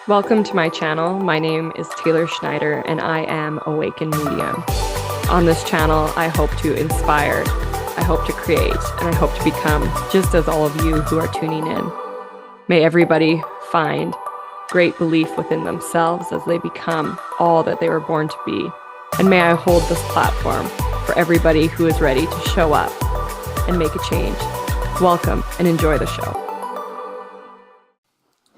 Welcome to my channel. My name is Taylor Schneider and I am Awakened Medium. On this channel, I hope to inspire, I hope to create, and I hope to become just as all of you who are tuning in. May everybody find great belief within themselves as they become all that they were born to be. And may I hold this platform for everybody who is ready to show up and make a change. Welcome and enjoy the show.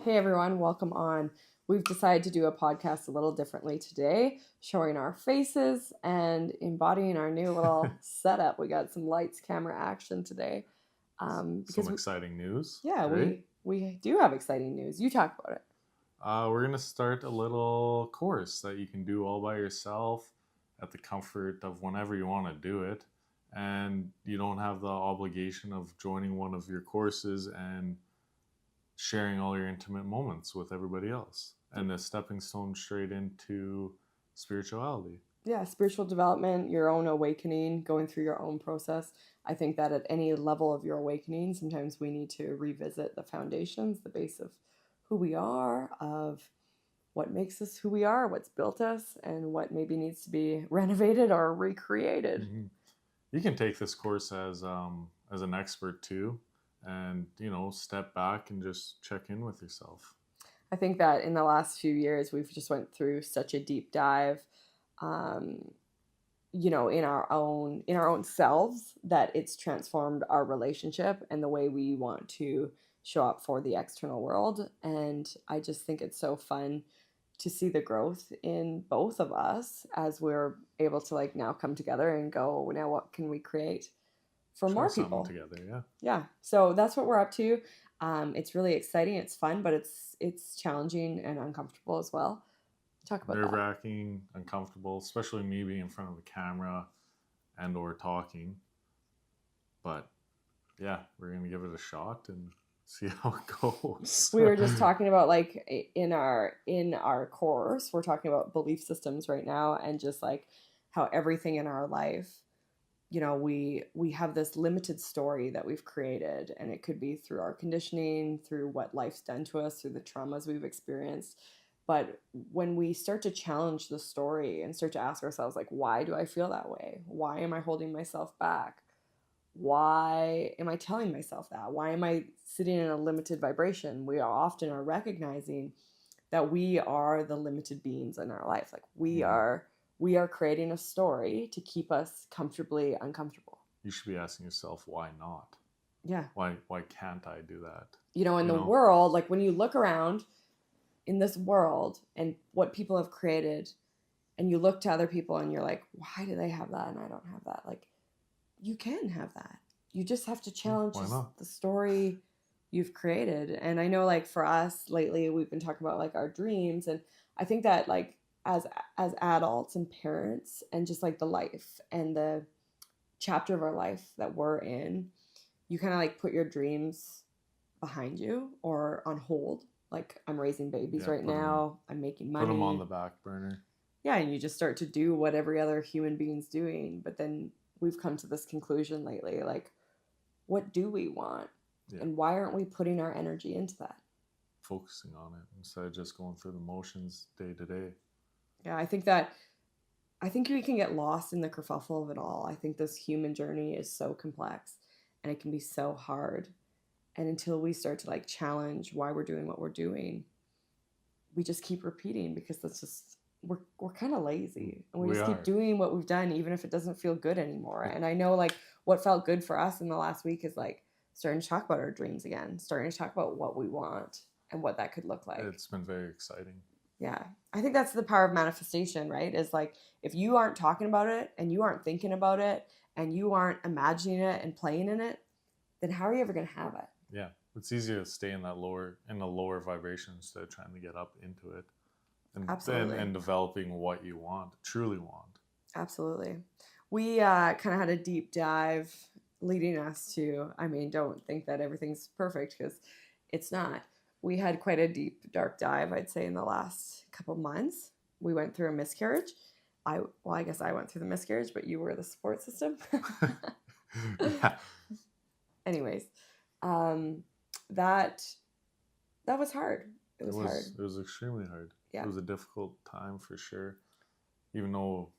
Hey everyone, welcome on. We've decided to do a podcast a little differently today, showing our faces and embodying our new little setup. We got some lights, camera, action today. Because some exciting news. Yeah, right? we do have exciting news. You talk about it. We're going to start a little course that you can do all by yourself at the comfort of whenever you want to do it. And you don't have the obligation of joining one of your courses and sharing all your intimate moments with everybody else. And a stepping stone straight into spirituality. Yeah, spiritual development, your own awakening, going through your own process. I think that at any level of your awakening, sometimes we need to revisit the foundations, the base of who we are, of what makes us who we are, what's built us, and what maybe needs to be renovated or recreated. Mm-hmm. You can take this course as an expert too, and step back and just check in with yourself. I think that in the last few years we've just went through such a deep dive in our own selves, that it's transformed our relationship and the way we want to show up for the external world. And I just think it's so fun to see the growth in both of us as we're able to now come together and go, now what can we create for more people together? Yeah, so that's what we're up to. It's really exciting, it's fun, but it's challenging and uncomfortable as well. Talk about nerve-wracking, uncomfortable, especially me being in front of a camera and or talking. But yeah, we're gonna give it a shot and see how it goes. We were just talking about in our course, we're talking about belief systems right now, and just how everything in our life, we have this limited story that we've created, and it could be through our conditioning, through what life's done to us, through the traumas we've experienced. But when we start to challenge the story and start to ask ourselves, why do I feel that way? Why am I holding myself back? Why am I telling myself that? Why am I sitting in a limited vibration? We often are recognizing that we are the limited beings in our life. We are creating a story to keep us comfortably uncomfortable. You should be asking yourself, why not? Yeah. Why can't I do that? In the world, when you look around in this world and what people have created, and you look to other people and you're like, why do they have that and I don't have that? You can have that. You just have to challenge the story you've created. And I know for us lately, we've been talking about our dreams. And I think that as adults and parents, and just the life and the chapter of our life that we're in, you kind of put your dreams behind you or on hold. I'm raising babies right now. I'm making money. Put them on the back burner. Yeah, and you just start to do what every other human being's doing. But then we've come to this conclusion lately, what do we want? Yeah. And why aren't we putting our energy into that? Focusing on it instead of just going through the motions day to day. Yeah, I think we can get lost in the kerfuffle of it all. I think this human journey is so complex and it can be so hard. And until we start to challenge why we're doing what we're doing, we just keep repeating, because that's just, we're kind of lazy, and we just keep doing what we've done, even if it doesn't feel good anymore. And I know what felt good for us in the last week is starting to talk about our dreams again, starting to talk about what we want and what that could look like. It's been very exciting. Yeah. I think that's the power of manifestation, right? Is if you aren't talking about it and you aren't thinking about it and you aren't imagining it and playing in it, then how are you ever going to have it? Yeah. It's easier to stay in the lower vibration instead of trying to get up into it. Absolutely. And developing what you truly want. Absolutely. We kind of had a deep dive leading us to, don't think that everything's perfect, because it's not. We had quite a deep, dark dive, I'd say, in the last couple months. We went through a miscarriage. I guess I went through the miscarriage, but you were the support system. Yeah. Anyways, that was hard. It was hard. It was extremely hard. Yeah. It was a difficult time for sure. Even though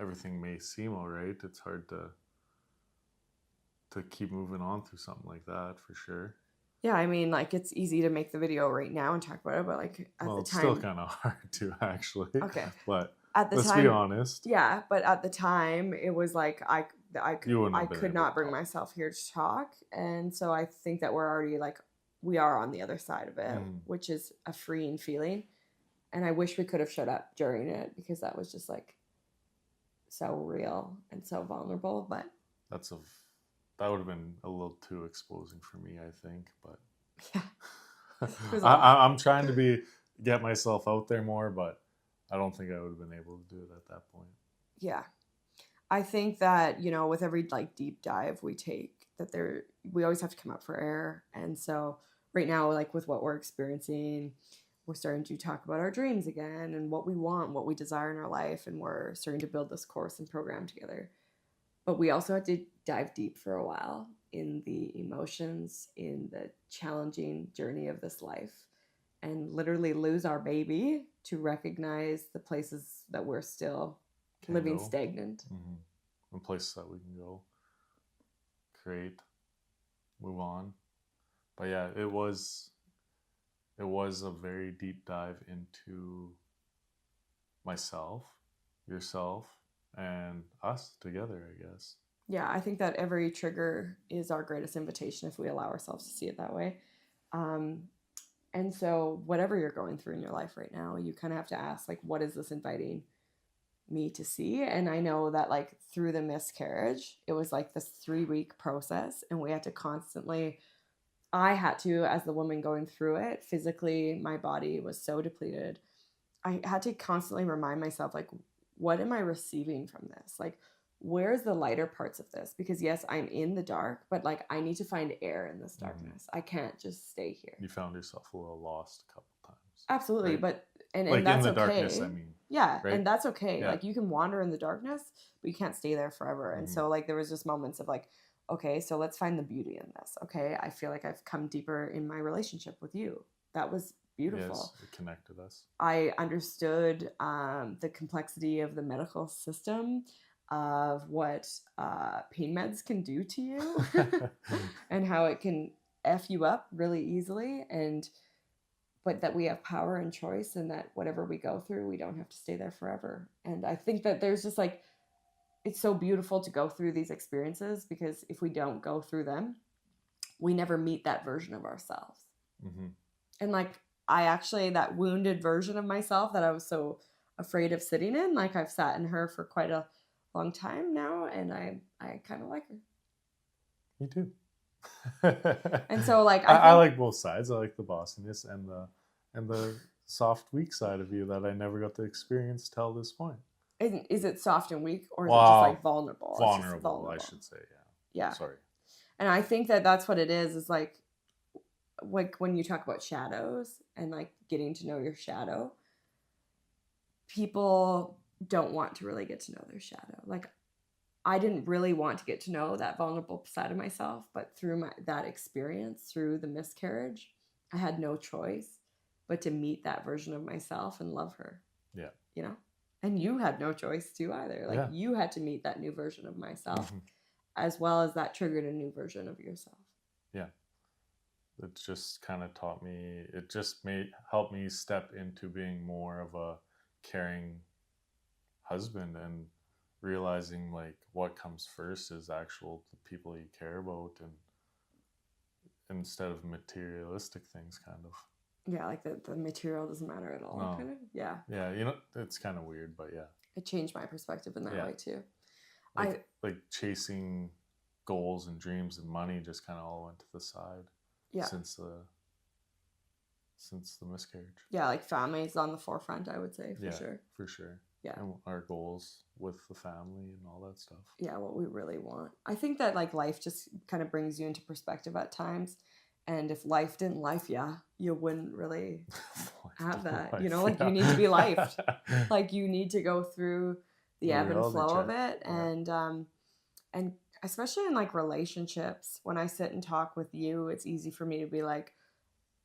everything may seem all right, it's hard to keep moving on through something like that for sure. Yeah, I mean, like, it's easy to make the video right now and talk about it, but like at Well, the it's still time, kind of hard to actually. okay, But at the let's be time, honest, yeah, but at the time, it was like you wouldn't I have been could able not to bring talk. myself here to talk, and so I think that we're already like we are on the other side of it, Mm. which is a freeing feeling, and I wish we could have showed up during it because that was just like so real and so vulnerable, but That would have been a little too exposing for me, I think. But yeah, it was a lot. I'm trying to get myself out there more, but I don't think I would have been able to do it at that point. Yeah. I think that, you know, with every like deep dive we take, that we always have to come up for air. And so right now, like with what we're experiencing, we're starting to talk about our dreams again and what we want, what we desire in our life. And we're starting to build this course and program together. But we also had to dive deep for a while in the emotions, in the challenging journey of this life, and literally lose our baby to recognize the places that we're still living stagnant. Mm-hmm. And places that we can go, create, move on. But yeah, it was a very deep dive into myself, yourself, and us together, I guess. Yeah, I think that every trigger is our greatest invitation if we allow ourselves to see it that way. And so whatever you're going through in your life right now, you kind of have to ask, like, what is this inviting me to see? And I know that like through the miscarriage, it was like this 3-week process, and we had to constantly, I had to, as the woman going through it, physically, my body was so depleted. I had to constantly remind myself, like, what am I receiving from this? Like, where's the lighter parts of this? Because yes, I'm in the dark, but like I need to find air in this darkness. I can't just stay here. You found yourself a little lost a couple times. Absolutely, right? but Like and that's in the okay. darkness, I mean. Yeah, right? and that's okay. Yeah. Like you can wander in the darkness, but you can't stay there forever. And so like there was just moments of like, okay, so let's find the beauty in this. Okay, I feel like I've come deeper in my relationship with you. That was beautiful. Yes, it connected us. I understood the complexity of the medical system, of what pain meds can do to you, and how it can F you up really easily, but that we have power and choice, and that whatever we go through, we don't have to stay there forever. And I think that there's just like, it's so beautiful to go through these experiences, because if we don't go through them, we never meet that version of ourselves. Mm-hmm. And like, I actually, that wounded version of myself that I was so afraid of sitting in, like I've sat in her for quite a long time now, and I kind of like her. Me too. And so like I like both sides. I like the bossiness and the soft, weak side of you that I never got to experience till this point. Is it soft and weak, or is it just like vulnerable? Vulnerable, I should say. Yeah. Sorry. And I think that that's what it is like when you talk about shadows and like getting to know your shadow, people don't want to really get to know their shadow. Like I didn't really want to get to know that vulnerable side of myself, but through that experience, through the miscarriage, I had no choice but to meet that version of myself and love her. Yeah. You know? And you had no choice to either. Like you had to meet that new version of myself, as well as that triggered a new version of yourself. Yeah. It just kind of taught me, it just helped me step into being more of a caring husband, and realizing like what comes first is the people you care about, and instead of materialistic things, kind of. Yeah, like the material doesn't matter at all. No. Kind of. Yeah. Yeah, it's kind of weird, but yeah. It changed my perspective in that way too. Like chasing goals and dreams and money just kind of all went to the side. Yeah. Since the miscarriage. Yeah, like family's on the forefront, I would say, for sure. For sure. Yeah. And our goals with the family and all that stuff. Yeah, what we really want. I think that like life just kind of brings you into perspective at times. And if life didn't life you wouldn't really have that. You know, like you need to be lifed. Like you need to go through the ebb and flow of it. Yeah. And especially in like relationships, when I sit and talk with you, it's easy for me to be like,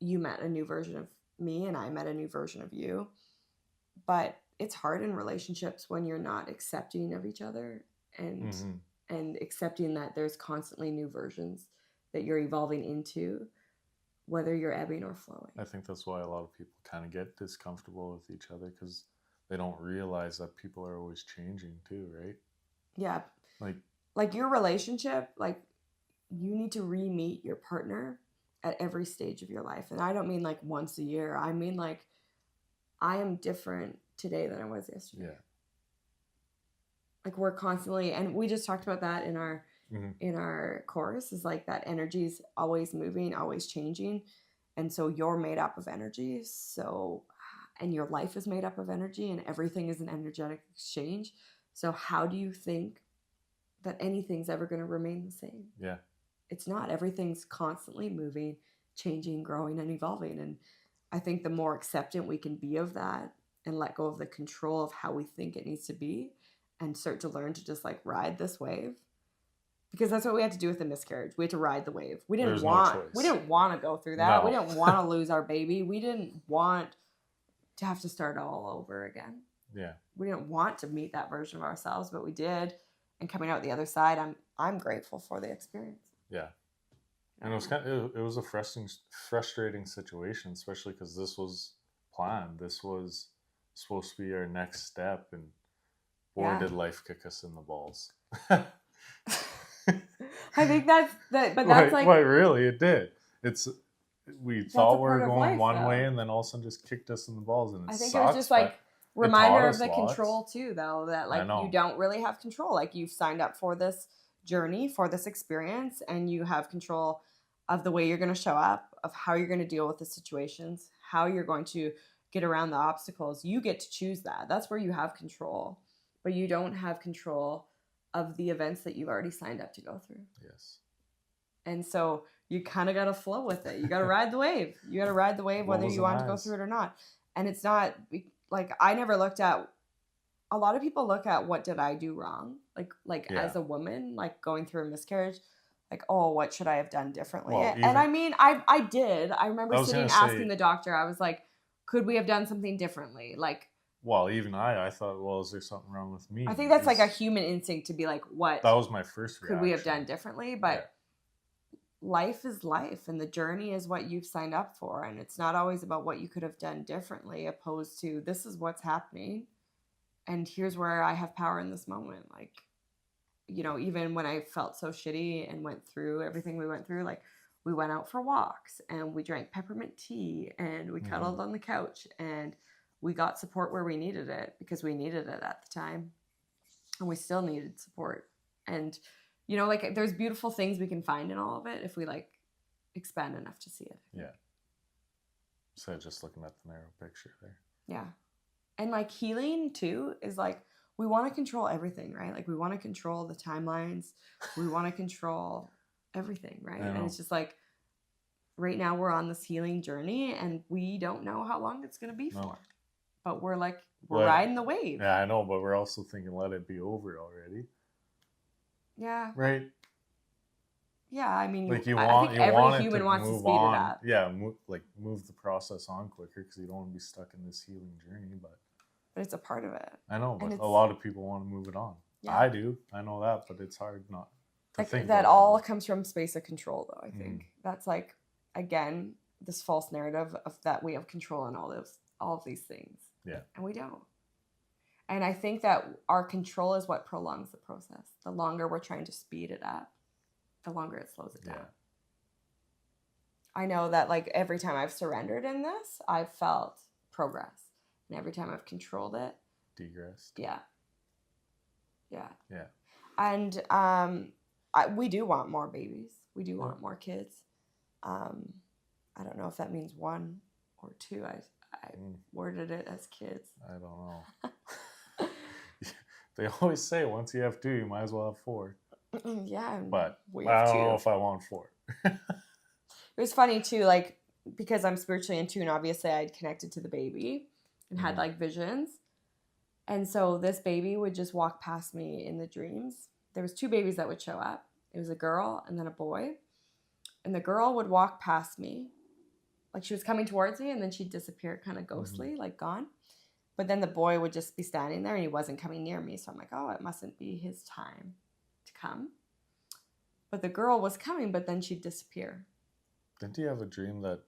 you met a new version of me and I met a new version of you. But it's hard in relationships when you're not accepting of each other and Mm-hmm. and accepting that there's constantly new versions that you're evolving into, whether you're ebbing or flowing. I think that's why a lot of people kind of get discomfortable with each other, because they don't realize that people are always changing too, right? Yeah. Like, Like your relationship, like you need to re-meet your partner at every stage of your life. And I don't mean like once a year. I mean like I am different today than I was yesterday. yeah. Like we're constantly, and we just talked about that in our Mm-hmm. in our course, is like that energy is always moving, always changing. And so you're made up of energy. So, and your life is made up of energy, and everything is an energetic exchange. So how do you think that anything's ever going to remain the same? Yeah. It's not. Everything's constantly moving, changing, growing, and evolving. And I think the more acceptant we can be of that and let go of the control of how we think it needs to be and start to learn to just like ride this wave, because that's what we had to do with the miscarriage. We had to ride the wave. We didn't There's no want choice. to go through that. We No. didn't want to lose our baby. We didn't want to have to start all over again. Yeah. We didn't want to meet that version of ourselves, but we did. And coming out the other side, I'm grateful for the experience. Yeah. And it was a frustrating situation, especially because this was planned. This was supposed to be our next step, and boy, Yeah. did life kick us in the balls. I think but that's like, why really it did. We thought we were part of going life, one though. way, and then all of a sudden just kicked us in the balls, and I think sucks, it was just like but reminder taught of the us lots. control too, though, that I like know. you don't really have control. Like you've signed up for this journey, for this experience, and you have control of the way you're going to show up, of how you're going to deal with the situations, how you're going to get around the obstacles. You get to choose that. That's where you have control, but you don't have control of the events that you've already signed up to go through. Yes. And so you kind of got to flow with it. You got to ride the wave. You got to ride the wave whether you want to go through it or not. And it's not like, I never looked at, a lot of people look at what did I do wrong? Like as a woman, like going through a miscarriage, like, oh, what should I have done differently? Well, And I mean, I did. I remember asking the doctor, I was like, could we have done something differently? Like, well, even I thought, well, is there something wrong with me? I think that's like a human instinct to be like, what? That was my first reaction. Could we have done differently? But life is life, and the journey is what you've signed up for. And it's not always about what you could have done differently, opposed to this is what's happening. And here's where I have power in this moment. Like, you know, even when I felt so shitty and went through everything we went through, like we went out for walks and we drank peppermint tea and we cuddled on the couch, and we got support where we needed it, because we needed it at the time, and we still needed support. And, you know, like there's beautiful things we can find in all of it if we like expand enough to see it. Yeah. So just looking at the narrow picture there. Yeah. And like healing too is like, we want to control everything, right? Like we want to control the timelines. We want to control everything, right? And it's just like, right now we're on this healing journey and we don't know how long it's going to be for. But we're like, we're riding the wave. Yeah, I know, but we're also thinking, let it be over already. Yeah. Right? Yeah, I mean, like I think every human wants to speed it up. Yeah, move the process on quicker, because you don't want to be stuck in this healing journey. But it's a part of it. I know, but a lot of people want to move it on. Yeah. I do. I know that, but it's hard not to think that all comes from space of control, though, I think. That's like, again, this false narrative of that we have control on all of these things. Yeah. And we don't. And I think that our control is what prolongs the process. The longer we're trying to speed it up, the longer it slows it down. Yeah. I know that like every time I've surrendered in this, I've felt progress. And every time I've controlled it, degressed. Yeah. Yeah. Yeah. And we do want more babies. We do want more kids. I don't know if that means 1 or 2. I worded it as kids. I don't know. They always say once you have 2, you might as well have 4. Yeah. But I don't know if I want 4. It was funny too, like, because I'm spiritually in tune, obviously I'd connected to the baby and had like visions. And so this baby would just walk past me in the dreams. There was 2 babies that would show up. It was a girl and then a boy. And the girl would walk past me Like she was coming towards me and then she'd disappear kind of Mm-hmm. ghostly, like gone. But then the boy would just be standing there and he wasn't coming near me. So I'm like, oh, it mustn't be his time to come. But the girl was coming, but then she'd disappear. Didn't you have a dream that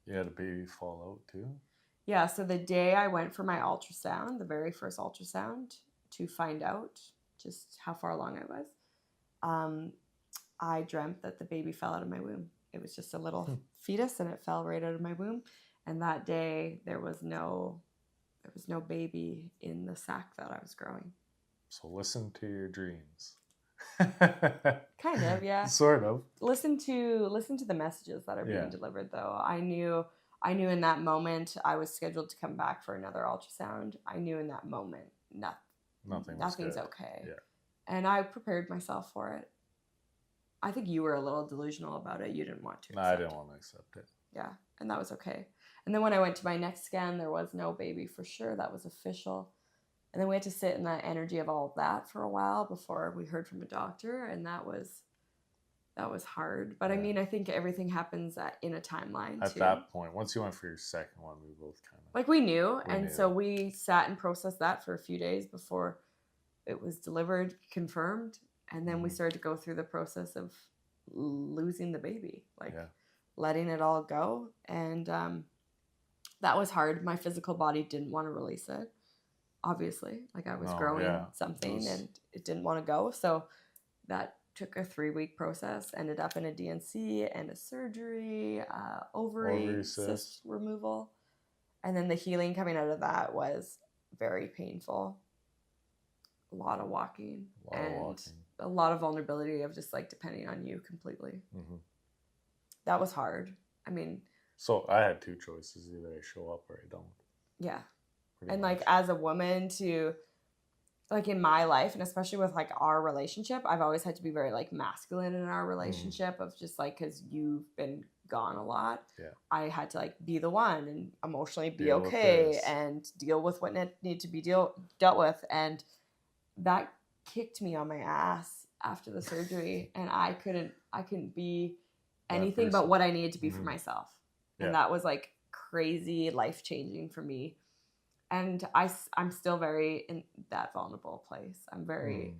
you had a baby fall out too? Yeah, so the day I went for my ultrasound, the very first ultrasound, to find out just how far along I was, um, I dreamt that the baby fell out of my womb. It was just a little fetus and it fell right out of my womb. And that day there was no baby in the sac that I was growing. So listen to your dreams. Kind of, yeah. Sort of. Listen to the messages that are being delivered though. I knew in that moment I was scheduled to come back for another ultrasound. I knew in that moment nothing's okay. Yeah. And I prepared myself for it. I think you were a little delusional about it. You didn't want to. I didn't want to accept it. Yeah, and that was okay. And then when I went to my next scan, there was no baby for sure. That was official. And then we had to sit in that energy of all of that for a while before we heard from a doctor, and that was hard. But I mean, I think everything happens in a timeline at too. That point, once you went for your second one, we both kind of like we knew. So we sat and processed that for a few days before it was delivered, confirmed, and then we started to go through the process of losing the baby, letting it all go. And that was hard. My physical body didn't want to release it, obviously. Like I was growing something and it didn't want to go. So that took a 3-week process, ended up in a DNC and a surgery, ovary cyst removal. And then the healing coming out of that was very painful. A lot of walking. A lot of vulnerability of just like depending on you completely. Mm-hmm. That was hard. I mean, so I had 2 choices: either I show up or I don't. Yeah. And like as a woman to like in my life, and especially with like our relationship, I've always had to be very like masculine in our relationship of just like, because you've been gone a lot. Yeah. I had to like be the one and emotionally be okay and deal with what need to be dealt with. And that kicked me on my ass after the surgery, and I couldn't be anything but what I needed to be for myself. And that was like crazy life-changing for me. And I'm still very in that vulnerable place. I'm very,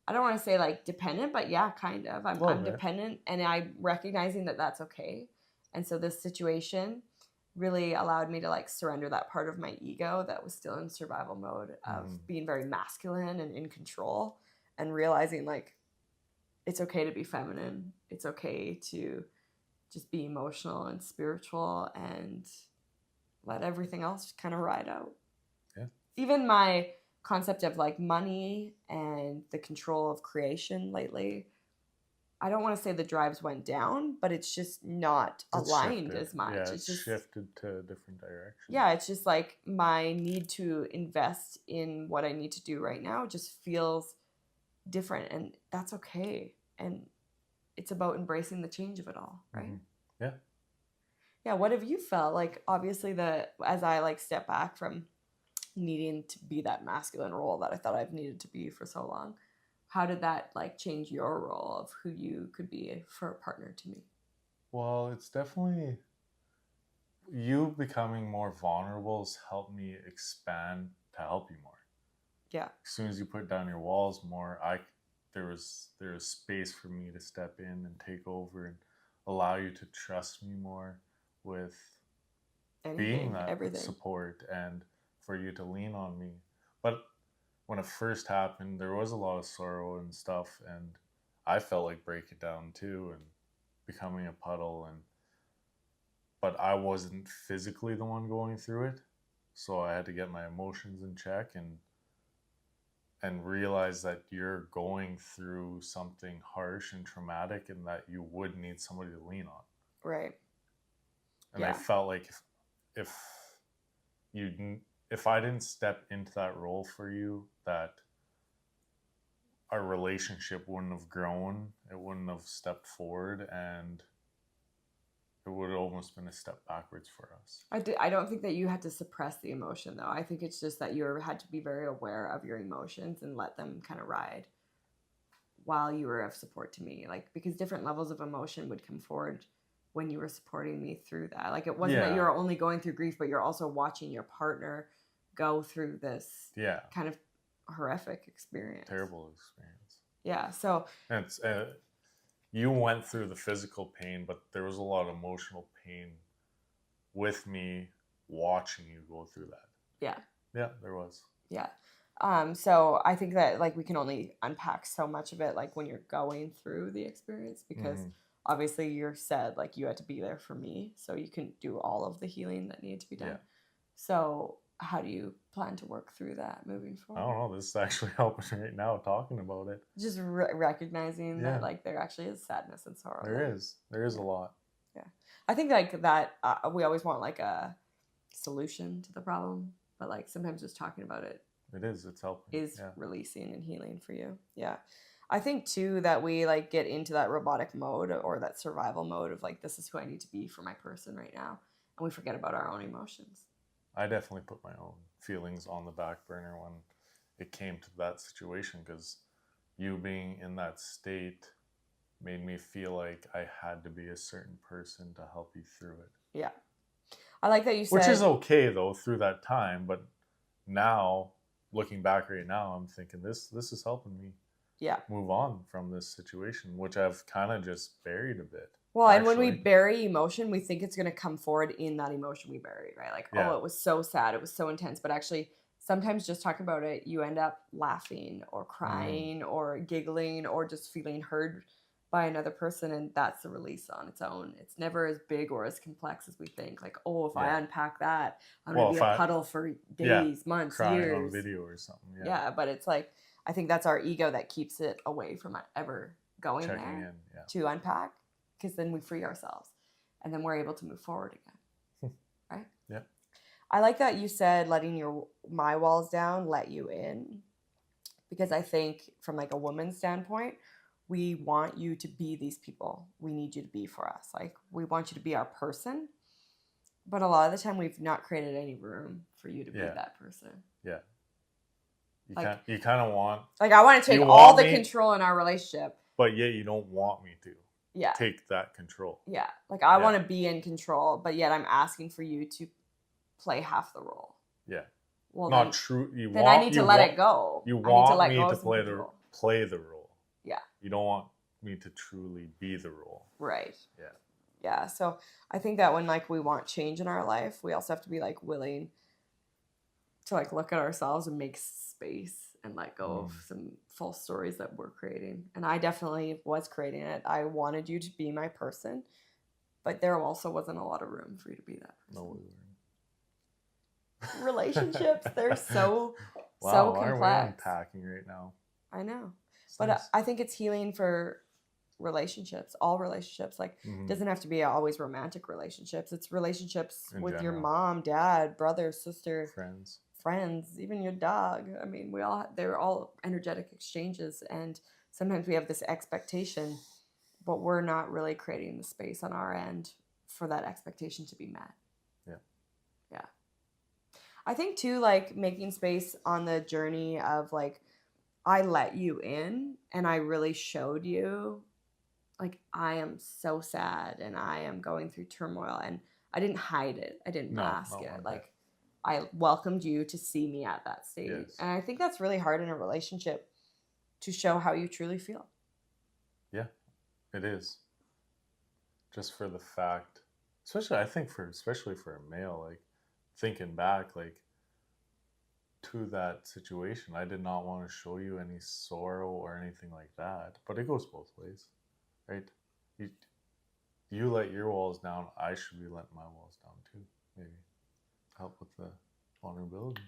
I don't want to say like dependent, but yeah, kind of. I'm dependent, and I'm recognizing that that's okay. And so this situation really allowed me to like surrender that part of my ego that was still in survival mode of being very masculine and in control, and realizing like it's okay to be feminine. It's okay to just be emotional and spiritual and let everything else kind of ride out. Yeah. Even my concept of like money and the control of creation lately, I don't want to say the drives went down, but it's just not aligned as much. Yeah, it's just shifted to a different direction. Yeah, it's just like my need to invest in what I need to do right now just feels different, and that's okay. And it's about embracing the change of it all, right? Yeah. Yeah, what have you felt? Like, obviously, as I like step back from needing to be that masculine role that I thought I've needed to be for so long, how did that like change your role of who you could be for a partner to me? Well, it's definitely you becoming more vulnerable has helped me expand to help you more. Yeah. As soon as you put down your walls more, there was space for me to step in and take over and allow you to trust me more with being that support and for you to lean on me. But when it first happened, there was a lot of sorrow and stuff, and I felt like breaking down too and becoming a puddle, but I wasn't physically the one going through it, so I had to get my emotions in check and realize that you're going through something harsh and traumatic and that you would need somebody to lean on. Right. And I felt like if I didn't step into that role for you, that our relationship wouldn't have grown, it wouldn't have stepped forward, and it would have almost been a step backwards for us. I don't think that you had to suppress the emotion, though. I think it's just that you had to be very aware of your emotions and let them kind of ride while you were of support to me. Like, because different levels of emotion would come forward when you were supporting me through that. Like, it wasn't that Yeah. you're only going through grief, but you're also watching your partner go through this Yeah. kind of horrific experience. Terrible experience. Yeah. So And it's, you went through the physical pain, but there was a lot of emotional pain with me watching you go through that. yeah. Yeah, there was. Yeah. So I think that like we can only unpack so much of it like when you're going through the experience, because obviously you're said like you had to be there for me, so you can do all of the healing that needed to be done. Yeah. So how do you plan to work through that moving I forward? don't know. This is actually helping right now talking about it. Just recognizing Yeah. that like there actually is sadness and sorrow. There is a lot. Yeah. I think like that we always want like a solution to the problem, but like sometimes just talking about it it's helping. is releasing and healing for you. Yeah. I think too that we like get into that robotic mode or that survival mode of like, this is who I need to be for my person right now, and we forget about our own emotions. I definitely put my own feelings on the back burner when it came to that situation, because you being in that state made me feel like I had to be a certain person to help you through it. Yeah. I like that you said... Which is okay, though, through that time. But now, looking back right now, I'm thinking this is helping me move on from this situation, which I've kind of just buried a bit. Well, and when we bury emotion, we think it's going to come forward in that emotion we buried, right? Like, oh, it was so sad, it was so intense. But actually, sometimes just talking about it, you end up laughing or crying or giggling or just feeling heard by another person, and that's the release on its own. It's never as big or as complex as we think. Like, oh, if I unpack that, I'm going to be a puddle for days, months, crying years. on video or something. Yeah, but it's like, I think that's our ego that keeps it away from ever going there to unpack, because then we free ourselves and then we're able to move forward again. Right? Yeah. I like that you said letting my walls down let you in, because I think from like a woman's standpoint, we want you to be these people we need you to be for us. Like, we want you to be our person, but a lot of the time we've not created any room for you to be that person. Yeah. You kind of want... Like, I want to take all the control in our relationship. But yet you don't want me to take that control. Yeah. Like, I want to be in control, but yet I'm asking for you to play half the role. Yeah. Well, not true. Then I need to let it go. You want me to play the role. Yeah. You don't want me to truly be the role. Right. Yeah. Yeah. So I think that when like we want change in our life, we also have to be like willing to like look at ourselves and make space and let go of some false stories that we're creating. And I definitely was creating it. I wanted you to be my person, but there also wasn't a lot of room for you to be that person. No, we weren't. Relationships, they're so complex. We're unpacking right now. I know. But I think it's healing for relationships, all relationships. Like, it doesn't have to be always romantic relationships. It's relationships with your mom, dad, brother, sister, friends, even your dog. I mean, they're all energetic exchanges. And sometimes we have this expectation, but we're not really creating the space on our end for that expectation to be met. Yeah. Yeah. I think too, like making space on the journey of like, I let you in and I really showed you like, I am so sad and I am going through turmoil, and I didn't hide it. I didn't mask it. Like, I welcomed you to see me at that stage. Yes. And I think that's really hard in a relationship, to show how you truly feel. Yeah, it is. Just for the fact, especially for a male, like thinking back, like to that situation, I did not want to show you any sorrow or anything like that. But it goes both ways, right? You let your walls down, I should be letting my walls down too, maybe. Help with the vulnerability.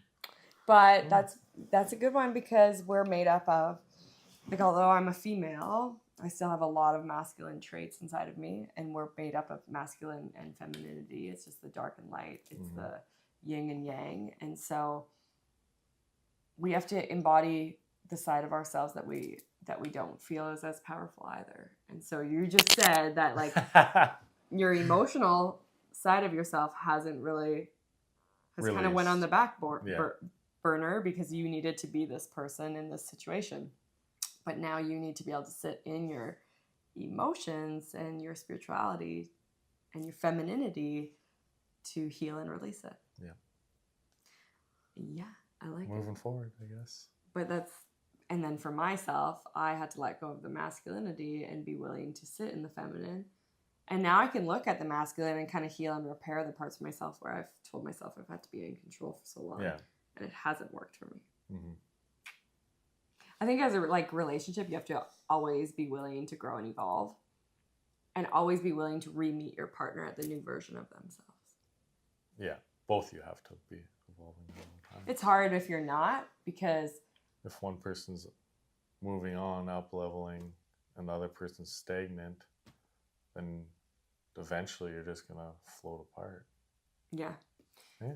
But that's a good one, because we're made up of, like, although I'm a female, I still have a lot of masculine traits inside of me, and we're made up of masculine and femininity. It's just the dark and light. It's the yin and yang. And so we have to embody the side of ourselves that we don't feel is as powerful either. And so you just said that, like, your emotional side of yourself has kind of went on the back burner because you needed to be this person in this situation. But now you need to be able to sit in your emotions and your spirituality and your femininity to heal and release it. Yeah. Yeah, I like it. Moving forward, I guess. But and then for myself, I had to let go of the masculinity and be willing to sit in the feminine. And now I can look at the masculine and kind of heal and repair the parts of myself where I've told myself I've had to be in control for so long. Yeah. And it hasn't worked for me. Mm-hmm. I think as a relationship, you have to always be willing to grow and evolve, and always be willing to re-meet your partner at the new version of themselves. Yeah, both you have to be evolving all the time. It's hard if you're not, because if one person's moving on, up leveling, and the other person's stagnant, then eventually you're just gonna float apart. Yeah. Yeah.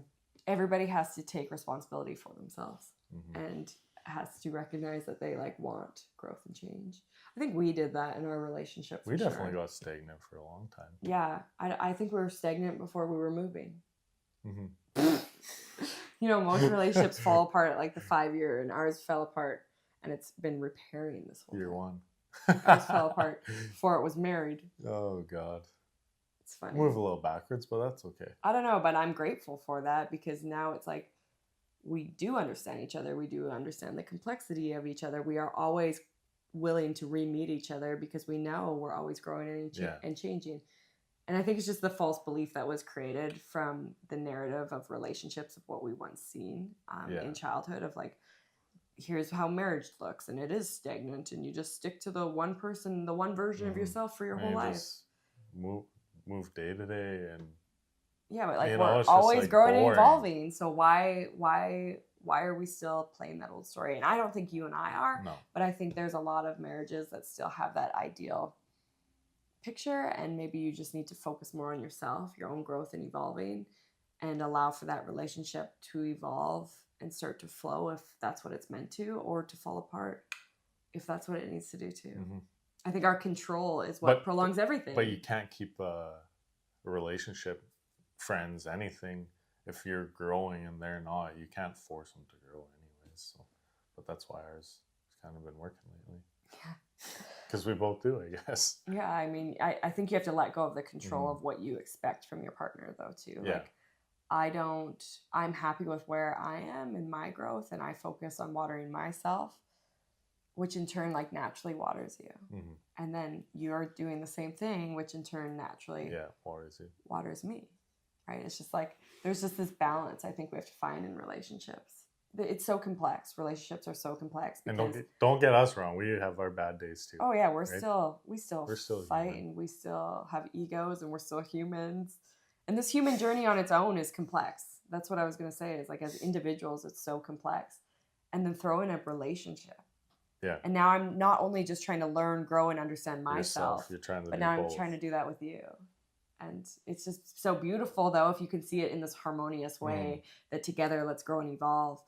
Everybody has to take responsibility for themselves, mm-hmm. and has to recognize that they want growth and change. I think we did that in our relationship. We definitely got stagnant for a long time. Yeah, I think we were stagnant before we were moving. Mm-hmm. Most relationships fall apart at the 5-year, and ours fell apart, and it's been repairing this whole year time. 1. Ours fell apart before it was married. Oh God. It's funny. Move a little backwards, but that's okay. I don't know, but I'm grateful for that, because now it's we do understand each other. We do understand the complexity of each other. We are always willing to re-meet each other, because we know we're always growing and changing. And I think it's just the false belief that was created from the narrative of relationships of what we once seen in childhood of here's how marriage looks, and it is stagnant, and you just stick to the one person, the one version of yourself for your whole life. Just move day to day, and yeah, but we're always growing boring. and evolving. So why are we still playing that old story? And I don't think you and I are. No. But I think there's a lot of marriages that still have that ideal picture, and maybe you just need to focus more on yourself, your own growth and evolving, and allow for that relationship to evolve and start to flow if that's what it's meant to, or to fall apart if that's what it needs to do too. Mm-hmm. I think our control is what prolongs everything. But you can't keep a relationship, friends, anything, if you're growing and they're not. You can't force them to grow anyways. So, but that's why ours has kind of been working lately. Yeah. Because we both do, I guess. Yeah, I mean, I think you have to let go of the control of what you expect from your partner, though, too. Yeah. I'm happy with where I am in my growth, and I focus on watering myself, which in turn naturally waters you. Mm-hmm. And then you're doing the same thing, which in turn naturally waters me, right? It's just there's just this balance I think we have to find in relationships. It's so complex. Relationships are so complex. And don't get us wrong. We have our bad days too. Oh yeah, we still fight, human. And we still have egos, and we're still humans. And this human journey on its own is complex. That's what I was going to say, is as individuals, it's so complex. And then throw in a relationship. Yeah. And now I'm not only just trying to learn, grow, and understand myself, You're trying to but do now both. I'm trying to do that with you. And it's just so beautiful, though, if you can see it in this harmonious way, that together, let's grow and evolve.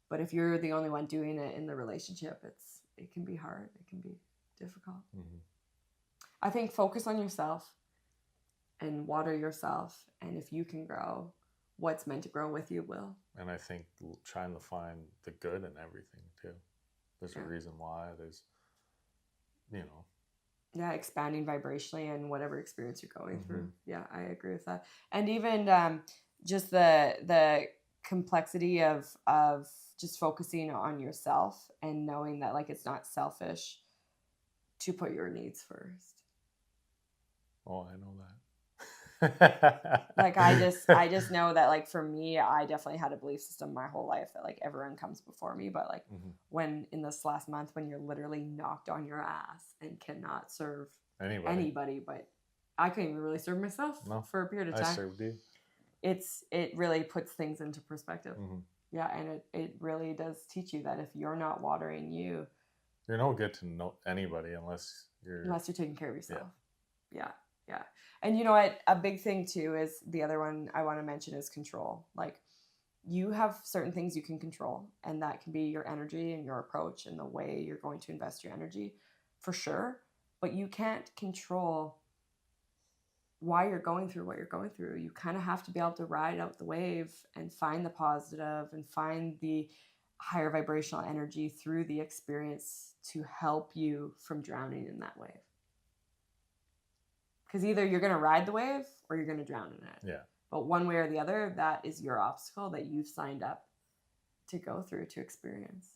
But if you're the only one doing it in the relationship, it can be hard. It can be difficult. Mm-hmm. I think focus on yourself and water yourself. And if you can grow, what's meant to grow with you will. And I think trying to find the good in everything too. There's a reason why. There's, Yeah, expanding vibrationally and whatever experience you're going through. Yeah, I agree with that. And even just the complexity of just focusing on yourself and knowing that it's not selfish to put your needs first. Oh, I know that. I just know that for me, I definitely had a belief system my whole life that everyone comes before me, but when in this last month, when you're literally knocked on your ass and cannot serve anybody, but I couldn't even really serve myself for a period of time. I served you. It really puts things into perspective. Yeah, and it really does teach you that if you're not watering you, you're no good to know anybody unless you're taking care of yourself. Yeah. And you know what? A big thing too is the other one I want to mention is control. You have certain things you can control, and that can be your energy and your approach and the way you're going to invest your energy, for sure. But you can't control why you're going through what you're going through. You kind of have to be able to ride out the wave and find the positive and find the higher vibrational energy through the experience to help you from drowning in that wave. Because either you're going to ride the wave or you're going to drown in it. Yeah. But one way or the other, that is your obstacle that you've signed up to go through, to experience.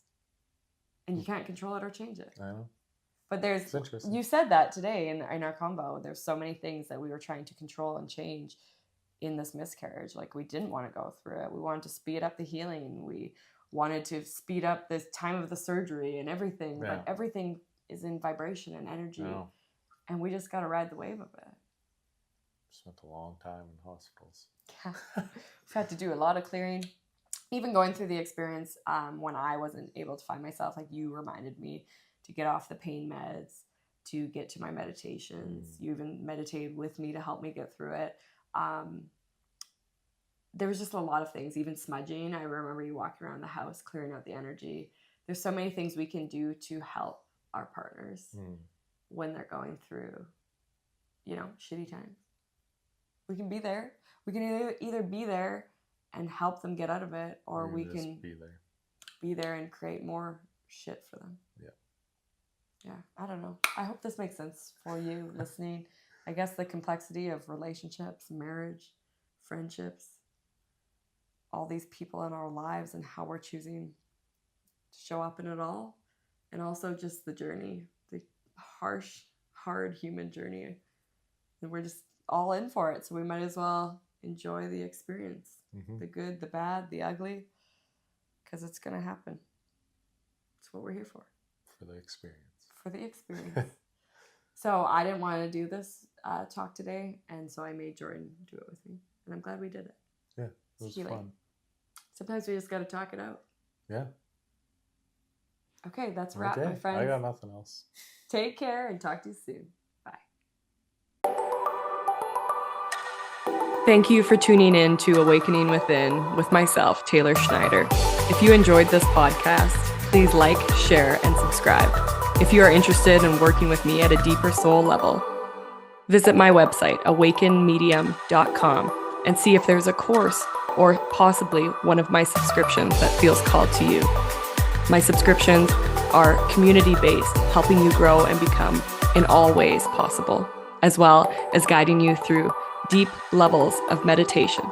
And you can't control it or change it. I know. But you said that today in our combo, there's so many things that we were trying to control and change in this miscarriage. Like, we didn't want to go through it. We wanted to speed up the healing. We wanted to speed up the time of the surgery and everything. Yeah. But everything is in vibration and energy. And we just got to ride the wave of it. Spent a long time in hospitals. Yeah. We've had to do a lot of clearing. Even going through the experience when I wasn't able to find myself, like, you reminded me to get off the pain meds, to get to my meditations. You even meditated with me to help me get through it. There was just a lot of things, even smudging. I remember you walking around the house, clearing out the energy. There's so many things we can do to help our partners when they're going through, shitty times. We can be there. We can either be there and help them get out of it, or we can be there and create more shit for them. Yeah, I don't know. I hope this makes sense for you listening. I guess the complexity of relationships, marriage, friendships, all these people in our lives, and how we're choosing to show up in it all. And also just the journey, the harsh, hard human journey. And we're just all in for it. So we might as well enjoy the experience. The good, the bad, the ugly. Because it's going to happen. It's what we're here for. For the experience. So I didn't want to do this talk today, and so I made Jordan do it with me, and I'm glad we did it. Yeah, it was fun. Sometimes we just got to talk it out. Yeah. Okay, that's a wrap, my friends. I got nothing else. Take care and talk to you soon. Bye. Thank you for tuning in to Awakening Within with myself, Taylor Schneider. If you enjoyed this podcast, please like, share, and subscribe. If you are interested in working with me at a deeper soul level, visit my website, awakenmedium.com, and see if there's a course or possibly one of my subscriptions that feels called to you. My subscriptions are community-based, helping you grow and become in all ways possible, as well as guiding you through deep levels of meditation